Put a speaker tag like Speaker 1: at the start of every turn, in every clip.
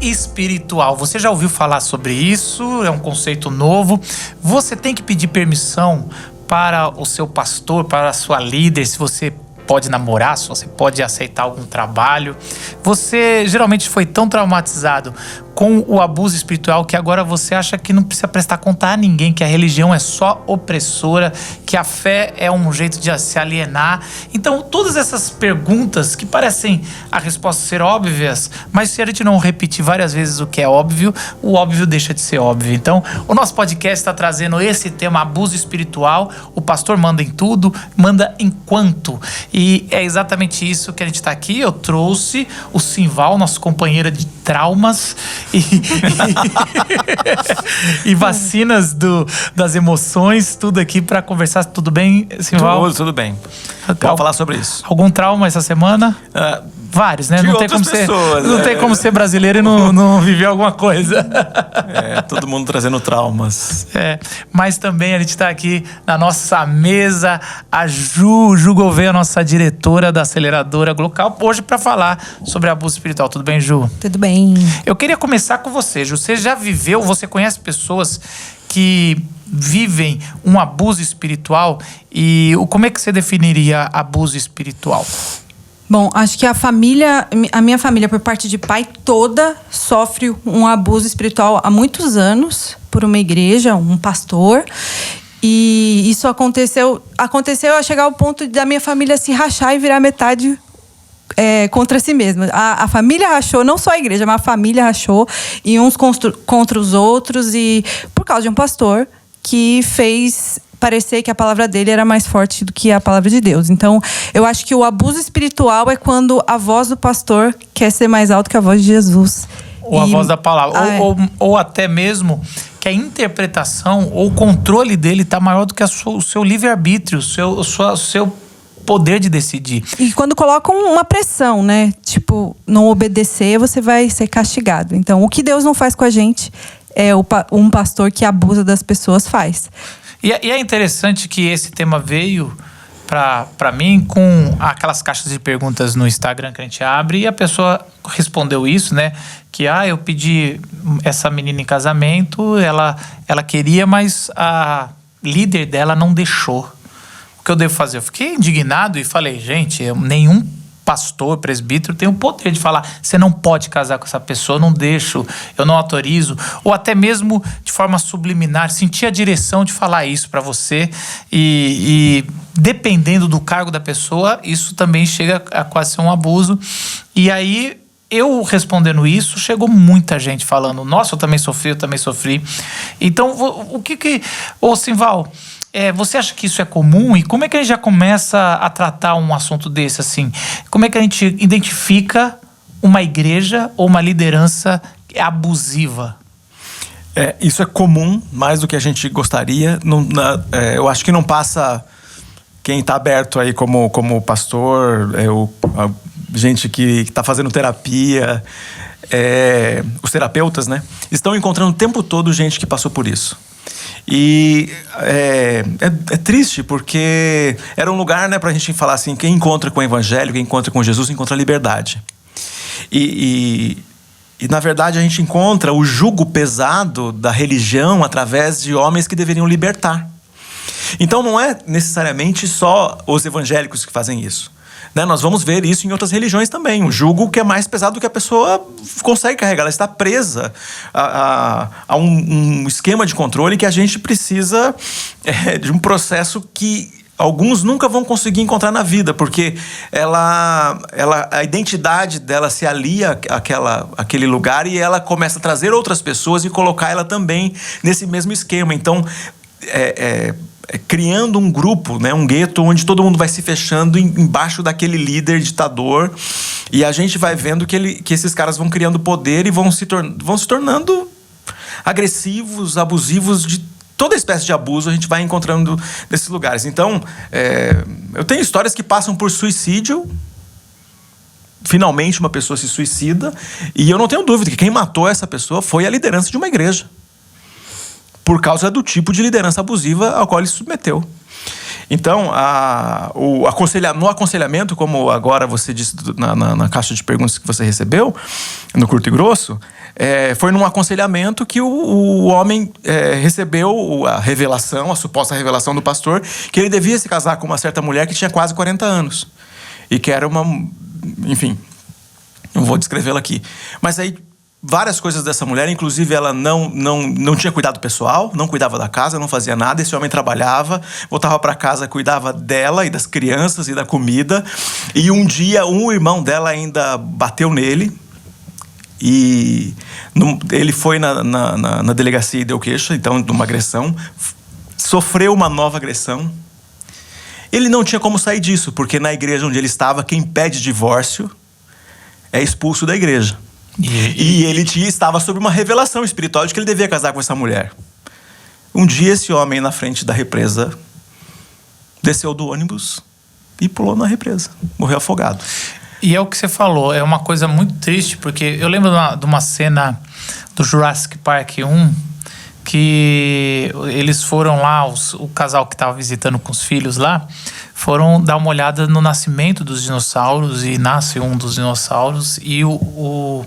Speaker 1: espiritual. Você já ouviu falar sobre isso? É um conceito novo. Você tem que pedir permissão para o seu pastor, para a sua líder, se você pode namorar, se você pode aceitar algum trabalho. Você geralmente foi tão traumatizado com o abuso espiritual que agora você acha que não precisa prestar conta a ninguém, que a religião é só opressora, que a fé é um jeito de se alienar. Então, todas essas perguntas que parecem a resposta ser óbvias, mas se a gente não repetir várias vezes o que é óbvio, o óbvio deixa de ser óbvio. Então, o nosso podcast está trazendo esse tema, abuso espiritual. O pastor manda em tudo, manda enquanto. E é exatamente isso que a gente está aqui. Eu trouxe o Simval, nosso companheiro de traumas e vacinas das emoções, tudo aqui para conversar. Tudo bem, Simval?
Speaker 2: Tudo bem. Vamos falar sobre isso.
Speaker 1: Algum trauma essa semana? Vários, né? Não tem como
Speaker 2: pessoas,
Speaker 1: não tem como ser brasileiro e não viver alguma coisa.
Speaker 2: Todo mundo trazendo traumas.
Speaker 1: Mas também a gente está aqui na nossa mesa, a Ju Gouveia, nossa diretora da aceleradora Glocal, hoje para falar sobre abuso espiritual. Tudo bem, Ju?
Speaker 3: Tudo bem.
Speaker 1: Eu queria começar com você, Ju. Você já viveu, você conhece pessoas que vivem um abuso espiritual? E como é que você definiria abuso espiritual?
Speaker 3: Bom, acho que a minha família, por parte de pai, toda sofre um abuso espiritual há muitos anos por uma igreja, um pastor. E isso aconteceu a chegar ao ponto da minha família se rachar e virar metade contra si mesma. A família rachou, não só a igreja, mas a família rachou, e uns contra os outros, e por causa de um pastor que fez parecer que a palavra dele era mais forte do que a palavra de Deus. Então, eu acho que o abuso espiritual é quando a voz do pastor quer ser mais alta que a voz de Jesus.
Speaker 1: Ou a voz da palavra. Ou até mesmo que a interpretação ou o controle dele está maior do que o seu livre-arbítrio, o seu poder de decidir.
Speaker 3: E quando colocam uma pressão, né? Tipo, não obedecer, você vai ser castigado. Então, o que Deus não faz com a gente, um pastor que abusa das pessoas faz.
Speaker 1: E é interessante que esse tema veio para mim com aquelas caixas de perguntas no Instagram que a gente abre, e a pessoa respondeu isso, né? Que eu pedi essa menina em casamento, ela queria, mas a líder dela não deixou. O que eu devo fazer? Eu fiquei indignado e falei, gente, nenhum pastor, presbítero tem o poder de falar, você não pode casar com essa pessoa, eu não deixo, eu não autorizo, ou até mesmo de forma subliminar, sentir a direção de falar isso para você, e dependendo do cargo da pessoa, isso também chega a quase ser um abuso. E aí, eu respondendo isso, chegou muita gente falando, nossa, eu também sofri. Então, ô Simval, você acha que isso é comum? E como é que a gente já começa a tratar um assunto desse assim? Como é que a gente identifica uma igreja ou uma liderança abusiva?
Speaker 2: Isso é comum, mais do que a gente gostaria. Eu acho que não passa quem está aberto aí como pastor, gente que está fazendo terapia, os terapeutas, né? Estão encontrando o tempo todo gente que passou por isso. E é triste, porque era um lugar, né, pra gente falar assim, quem encontra com o evangelho, quem encontra com Jesus, encontra liberdade. E na verdade a gente encontra o jugo pesado da religião através de homens que deveriam libertar. Então não é necessariamente só os evangélicos que fazem isso, né? Nós vamos ver isso em outras religiões também. Um jugo que é mais pesado do que a pessoa consegue carregar. Ela está presa a um esquema de controle que a gente precisa de um processo que alguns nunca vão conseguir encontrar na vida, porque a identidade dela se alia àquele lugar, e ela começa a trazer outras pessoas e colocar ela também nesse mesmo esquema. Então, criando um grupo, né, um gueto, onde todo mundo vai se fechando embaixo daquele líder ditador, e a gente vai vendo que esses caras vão criando poder e vão se tornando agressivos, abusivos. De toda espécie de abuso a gente vai encontrando nesses lugares. Então, eu tenho histórias que passam por suicídio. Finalmente uma pessoa se suicida, e eu não tenho dúvida que quem matou essa pessoa foi a liderança de uma igreja, por causa do tipo de liderança abusiva ao qual ele se submeteu. Então, no aconselhamento, como agora você disse na caixa de perguntas que você recebeu, no curto e grosso, foi num aconselhamento que o homem recebeu a suposta revelação do pastor, que ele devia se casar com uma certa mulher que tinha quase 40 anos. E que era enfim, não vou descrevê-la aqui. Mas aí, várias coisas dessa mulher, inclusive ela não tinha cuidado pessoal, não cuidava da casa, não fazia nada. Esse homem trabalhava, voltava para casa, cuidava dela e das crianças e da comida. E um dia, um irmão dela ainda bateu nele. E ele foi na delegacia e deu queixa, então, de uma agressão. Sofreu uma nova agressão. Ele não tinha como sair disso, porque na igreja onde ele estava, quem pede divórcio é expulso da igreja. E ele estava sob uma revelação espiritual de que ele devia casar com essa mulher. Um dia, esse homem, na frente da represa, desceu do ônibus e pulou na represa. Morreu afogado.
Speaker 1: E é o que você falou, é uma coisa muito triste, porque eu lembro de uma cena do Jurassic Park 1, que eles foram lá, o casal que estava visitando com os filhos lá, foram dar uma olhada no nascimento dos dinossauros, e nasce um dos dinossauros, e o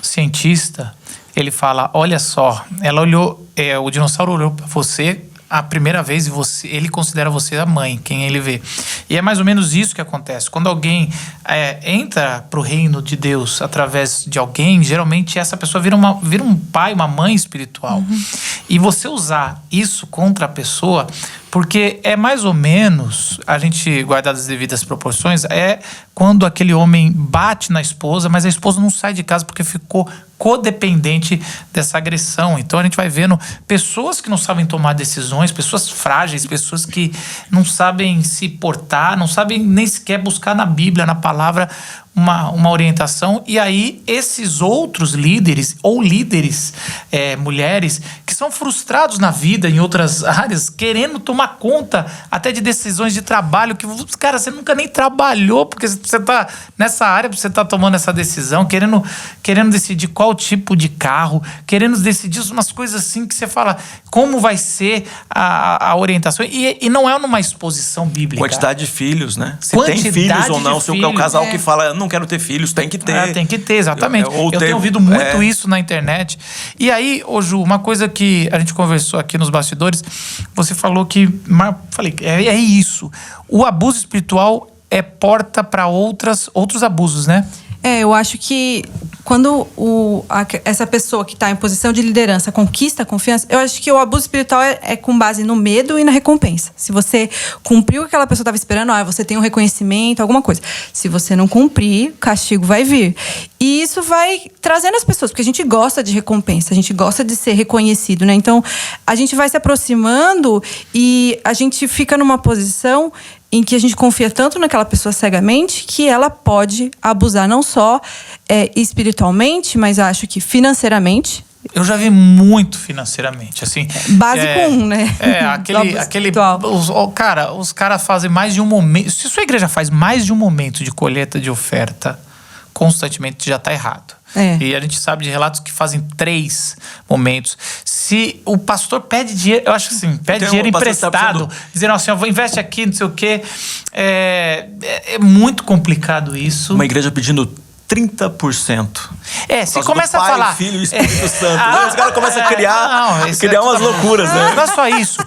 Speaker 1: cientista, ele fala, olha só, ela olhou, o dinossauro olhou para você a primeira vez e ele considera você a mãe, quem ele vê. E é mais ou menos isso que acontece. Quando alguém entra para o reino de Deus através de alguém, geralmente essa pessoa vira um pai, uma mãe espiritual. Uhum. E você usar isso contra a pessoa, porque é mais ou menos, a gente guardar as devidas proporções, quando aquele homem bate na esposa, mas a esposa não sai de casa porque ficou codependente dessa agressão. Então a gente vai vendo pessoas que não sabem tomar decisões, pessoas frágeis, pessoas que não sabem se portar, não sabem nem sequer buscar na Bíblia, na palavra, uma orientação. E aí esses outros líderes, ou líderes, mulheres, que são frustrados na vida, em outras áreas, querendo tomar conta até de decisões de trabalho, que, cara, você nunca nem trabalhou, porque você tá nessa área, você tá tomando essa decisão, querendo decidir qual tipo de carro, querendo decidir umas coisas assim que você fala, como vai ser a orientação, e não é numa exposição bíblica.
Speaker 2: Quantidade de filhos, né? Se tem filhos ou não, se é o casal que fala, não quero ter filhos, tem que ter.
Speaker 1: Tem que ter, exatamente. Eu tenho ouvido muito isso na internet. E aí, ô Ju, uma coisa que a gente conversou aqui nos bastidores, você falou que, falei, é isso. O abuso espiritual é porta para outros abusos, né?
Speaker 3: Eu acho que quando essa pessoa que está em posição de liderança conquista a confiança, eu acho que o abuso espiritual é com base no medo e na recompensa. Se você cumpriu o que aquela pessoa estava esperando, você tem um reconhecimento, alguma coisa. Se você não cumprir, o castigo vai vir. E isso vai trazendo as pessoas, porque a gente gosta de recompensa, a gente gosta de ser reconhecido, né? Então, a gente vai se aproximando e a gente fica numa posição em que a gente confia tanto naquela pessoa cegamente que ela pode abusar não só espiritualmente, mas acho que financeiramente.
Speaker 1: Eu já vi muito financeiramente, assim.
Speaker 3: Básico né?
Speaker 1: Os caras fazem mais de um momento. Se sua igreja faz mais de um momento de colheita de oferta constantemente, já tá errado. E a gente sabe de relatos que fazem 3 momentos. Se o pastor pede dinheiro, eu acho assim, pede dinheiro emprestado, dizendo assim, investe aqui, não sei o quê. É muito complicado isso.
Speaker 2: Uma igreja pedindo 30%.
Speaker 1: Você começa a falar.
Speaker 2: Filho e Espírito Santo. Os caras começam a criar umas loucuras, né?
Speaker 1: Não é só isso.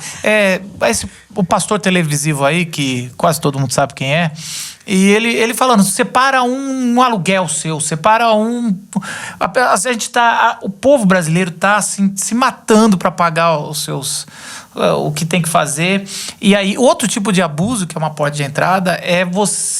Speaker 1: O pastor televisivo aí, que quase todo mundo sabe quem é, e ele falando, separa um aluguel seu, separa a gente o povo brasileiro tá assim, se matando para pagar o que tem que fazer. E aí, outro tipo de abuso, que é uma porta de entrada,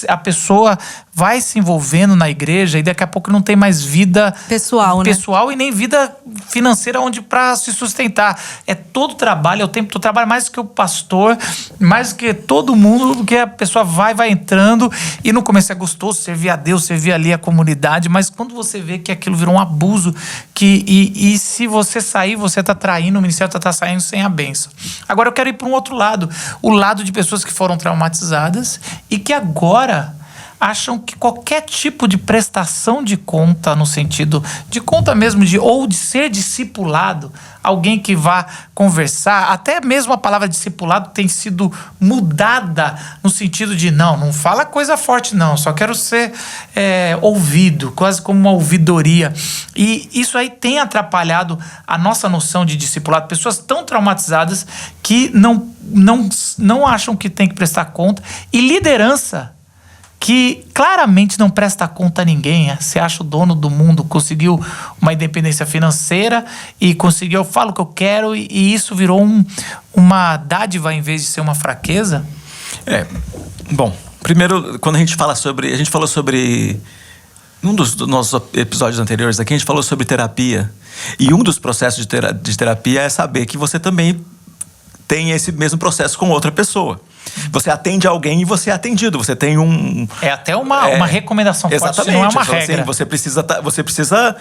Speaker 1: a pessoa vai se envolvendo na igreja e daqui a pouco não tem mais vida pessoal, e nem vida financeira onde para se sustentar. É todo trabalho, é o tempo todo trabalho, mais que o pastor, mais que todo mundo, porque a pessoa vai entrando, e no começo é gostoso servir a Deus, servir ali a comunidade, mas quando você vê que aquilo virou um abuso, e se você sair, você tá traindo, o ministério tá saindo sem a bênção. Agora eu quero ir para um outro lado, o lado de pessoas que foram traumatizadas e que agora acham que qualquer tipo de prestação de conta, no sentido de conta mesmo, ou de ser discipulado, alguém que vá conversar, até mesmo a palavra discipulado tem sido mudada no sentido de não fala coisa forte não, só quero ser ouvido, quase como uma ouvidoria. E isso aí tem atrapalhado a nossa noção de discipulado. Pessoas tão traumatizadas que não acham que tem que prestar conta. E liderança que claramente não presta conta a ninguém. Você acha o dono do mundo, conseguiu uma independência financeira e conseguiu, eu falo o que eu quero, e isso virou uma dádiva em vez de ser uma fraqueza?
Speaker 2: Bom, primeiro, quando a gente falou sobre num dos nossos episódios anteriores aqui, a gente falou sobre terapia. E um dos processos de terapia é saber que você também tem esse mesmo processo com outra pessoa. Você atende alguém e você é atendido. Você tem
Speaker 1: É até uma recomendação forte,
Speaker 2: exatamente,
Speaker 1: não é uma regra.
Speaker 2: Assim, você precisa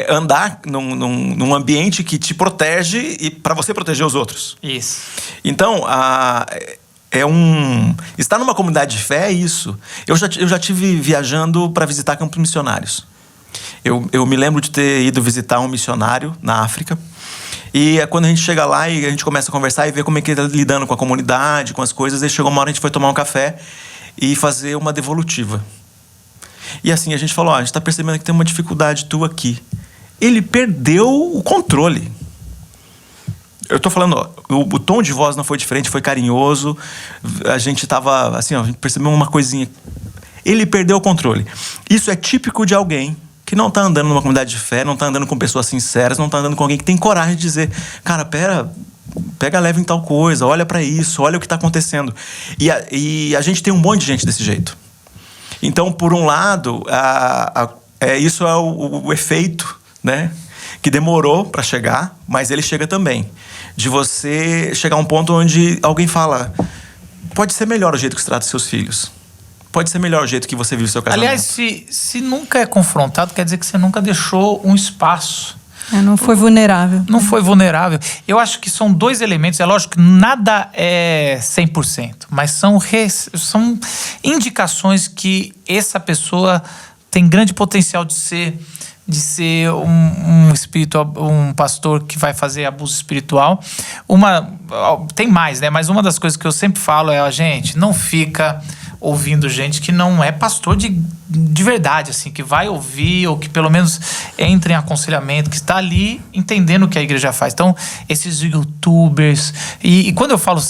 Speaker 2: andar num ambiente que te protege e para você proteger os outros.
Speaker 1: Isso.
Speaker 2: Então, estar numa comunidade de fé é isso. Eu já tive viajando para visitar campos missionários. Eu me lembro de ter ido visitar um missionário na África. E quando a gente chega lá e a gente começa a conversar e ver como é que ele está lidando com a comunidade, com as coisas, aí chegou uma hora a gente foi tomar um café e fazer uma devolutiva. E assim, a gente falou, a gente está percebendo que tem uma dificuldade tua aqui. Ele perdeu o controle. Eu tô falando, o tom de voz não foi diferente, foi carinhoso. A gente tava, assim, a gente percebeu uma coisinha. Ele perdeu o controle. Isso é típico de alguém que não tá andando numa comunidade de fé, não tá andando com pessoas sinceras, não tá andando com alguém que tem coragem de dizer, cara, pega leve em tal coisa, olha pra isso, olha o que tá acontecendo. E a gente tem um monte de gente desse jeito. Então, por um lado, isso é o efeito, né? Que demorou para chegar, mas ele chega também. De você chegar a um ponto onde alguém fala, pode ser melhor o jeito que você trata seus filhos. Pode ser melhor o jeito que você vive o seu casamento.
Speaker 1: Aliás, se nunca é confrontado, quer dizer que você nunca deixou um espaço.
Speaker 3: Não foi vulnerável.
Speaker 1: Não foi vulnerável. Eu acho que são dois elementos. É lógico que nada é 100%, mas são indicações que essa pessoa tem grande potencial de ser um pastor que vai fazer abuso espiritual. Tem mais, né? Mas uma das coisas que eu sempre falo é, gente, não fica ouvindo gente que não é pastor de verdade, assim, que vai ouvir ou que pelo menos entra em aconselhamento, que está ali entendendo o que a igreja faz. Então, esses youtubers... E quando eu falo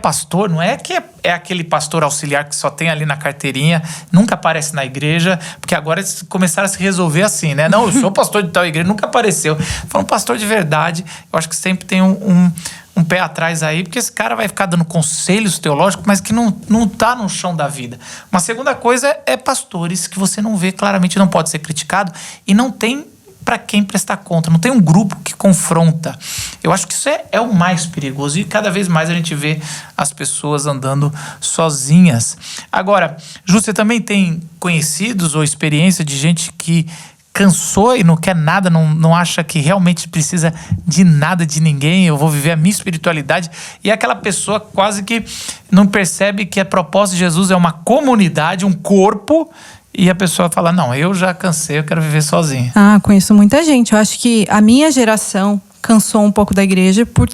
Speaker 1: pastor, não é que é aquele pastor auxiliar que só tem ali na carteirinha, nunca aparece na igreja, porque agora eles começaram a se resolver assim, né? Não, eu sou pastor de tal igreja, nunca apareceu. Foi um pastor de verdade. Eu acho que sempre tem um pé atrás aí, porque esse cara vai ficar dando conselhos teológicos, mas que não tá no chão da vida. Uma segunda coisa é pastores que você não vê claramente, não pode ser criticado e não tem para quem prestar conta, não tem um grupo que confronta. Eu acho que isso é o mais perigoso e cada vez mais a gente vê as pessoas andando sozinhas. Agora, Ju, você também tem conhecidos ou experiência de gente que cansou e não quer nada, não acha que realmente precisa de nada de ninguém, eu vou viver a minha espiritualidade, e aquela pessoa quase que não percebe que a proposta de Jesus é uma comunidade, um corpo, e a pessoa fala, não, eu já cansei, eu quero viver sozinho.
Speaker 3: Conheço muita gente. Eu acho que a minha geração cansou um pouco da igreja por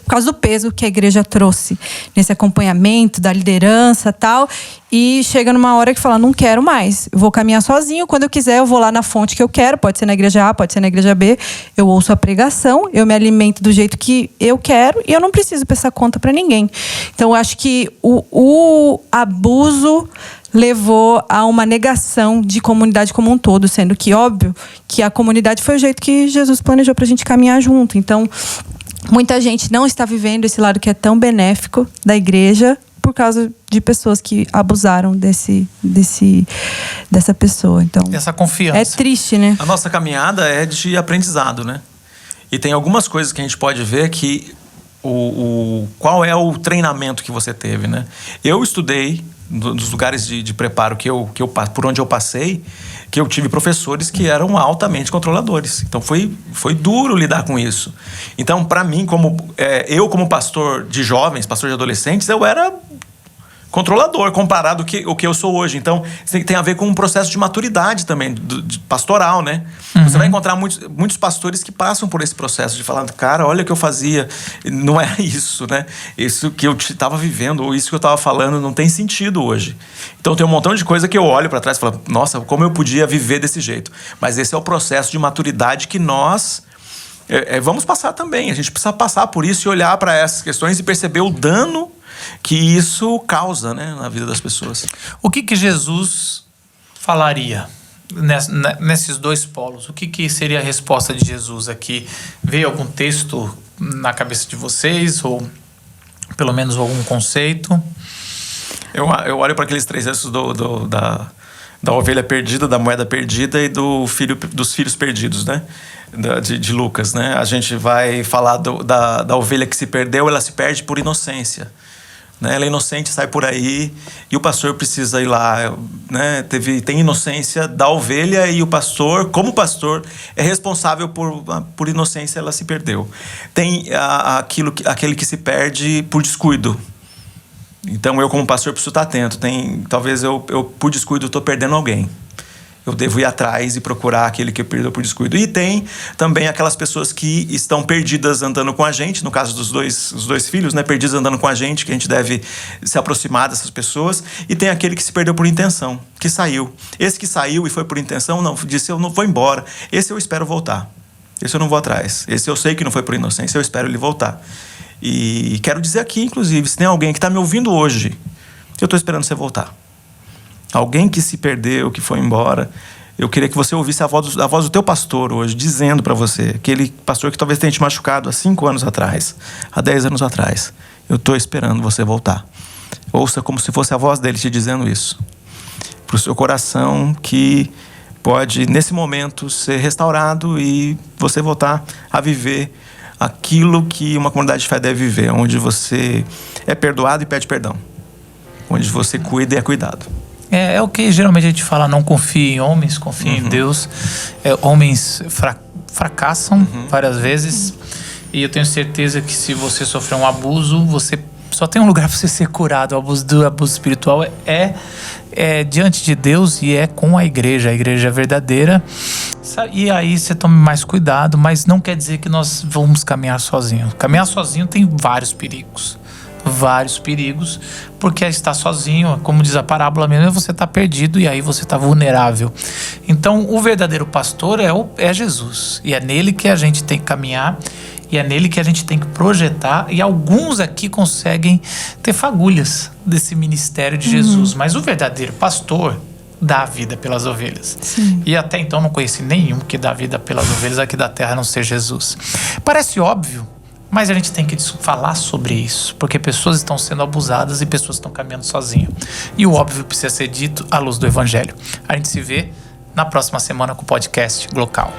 Speaker 3: causa do peso que a igreja trouxe nesse acompanhamento da liderança e tal, e chega numa hora que fala, não quero mais, eu vou caminhar sozinho, quando eu quiser eu vou lá na fonte que eu quero, pode ser na igreja A, pode ser na igreja B, eu ouço a pregação, eu me alimento do jeito que eu quero e eu não preciso prestar conta para ninguém. Então eu acho que o abuso levou a uma negação de comunidade como um todo, sendo que, óbvio, que a comunidade foi o jeito que Jesus planejou pra gente caminhar junto. Então, muita gente não está vivendo esse lado que é tão benéfico da igreja por causa de pessoas que abusaram dessa pessoa. Então,
Speaker 1: dessa confiança.
Speaker 3: É triste, né?
Speaker 2: A nossa caminhada é de aprendizado, né? E tem algumas coisas que a gente pode ver que qual é o treinamento que você teve, né? Eu estudei nos lugares de preparo por onde eu passei, que eu tive professores que eram altamente controladores. Então foi duro lidar com isso. Então, para mim, como pastor de jovens, pastor de adolescentes, eu era controlador comparado ao que eu sou hoje. Então, isso tem a ver com um processo de maturidade também, de pastoral, né? Você vai encontrar muitos pastores que passam por esse processo de falar, cara, olha o que eu fazia, não é isso, né? Isso que eu estava vivendo, ou isso que eu estava falando, não tem sentido hoje. Então, tem um montão de coisa que eu olho para trás e falo, nossa, como eu podia viver desse jeito. Mas esse é o processo de maturidade que nós vamos passar também. A gente precisa passar por isso e olhar para essas questões e perceber o dano que isso causa, né, na vida das pessoas.
Speaker 1: O que Jesus falaria nesses dois polos? O que seria a resposta de Jesus aqui? Veio algum texto na cabeça de vocês? Ou pelo menos algum conceito?
Speaker 2: Eu olho para aqueles 3 versos da ovelha perdida, da moeda perdida e dos filhos perdidos, né? De Lucas, né? A gente vai falar da ovelha que se perdeu, ela se perde por inocência. Né? Ela é inocente, sai por aí e o pastor precisa ir lá, né? Tem inocência da ovelha e o pastor, como pastor, é responsável por inocência, ela se perdeu. Tem aquele que se perde por descuido. Então eu, como pastor, preciso estar atento. Talvez eu por descuido, estou perdendo alguém. Eu devo ir atrás e procurar aquele que perdeu por descuido. E tem também aquelas pessoas que estão perdidas andando com a gente, no caso dos dois filhos, né? Perdidos andando com a gente, que a gente deve se aproximar dessas pessoas. E tem aquele que se perdeu por intenção, que saiu. Esse que saiu e foi por intenção, não, disse, eu não vou embora. Esse eu espero voltar. Esse eu não vou atrás. Esse eu sei que não foi por inocência, eu espero ele voltar. E quero dizer aqui, inclusive, se tem alguém que está me ouvindo hoje, eu estou esperando você voltar. Alguém que se perdeu, que foi embora, eu queria que você ouvisse a voz do teu pastor hoje, dizendo para você, aquele pastor que talvez tenha te machucado há 5 anos atrás, há 10 anos atrás, eu estou esperando você voltar. Ouça como se fosse a voz dele te dizendo isso. Para o seu coração que pode, nesse momento, ser restaurado e você voltar a viver aquilo que uma comunidade de fé deve viver, onde você é perdoado e pede perdão, onde você cuida e é cuidado.
Speaker 1: É o que geralmente a gente fala, não confie em homens, confie em Deus. Homens fracassam várias vezes, e eu tenho certeza que se você sofrer um abuso, você só tem um lugar para você ser curado. O abuso espiritual é diante de Deus e é com a igreja verdadeira. E aí você tome mais cuidado, mas não quer dizer que nós vamos caminhar sozinhos. Caminhar sozinho tem vários perigos, porque estar sozinho, como diz a parábola mesmo, você está perdido e aí você está vulnerável. Então o verdadeiro pastor é Jesus, e é nele que a gente tem que caminhar, e é nele que a gente tem que projetar, e alguns aqui conseguem ter fagulhas desse ministério de Jesus, mas o verdadeiro pastor dá a vida pelas ovelhas.
Speaker 3: Sim.
Speaker 1: E até então não conheci nenhum que dá a vida pelas ovelhas aqui da terra, a não ser Jesus. Parece óbvio, mas a gente tem que falar sobre isso, porque pessoas estão sendo abusadas e pessoas estão caminhando sozinhas. E o óbvio precisa ser dito à luz do Evangelho. A gente se vê na próxima semana com o podcast Glocal.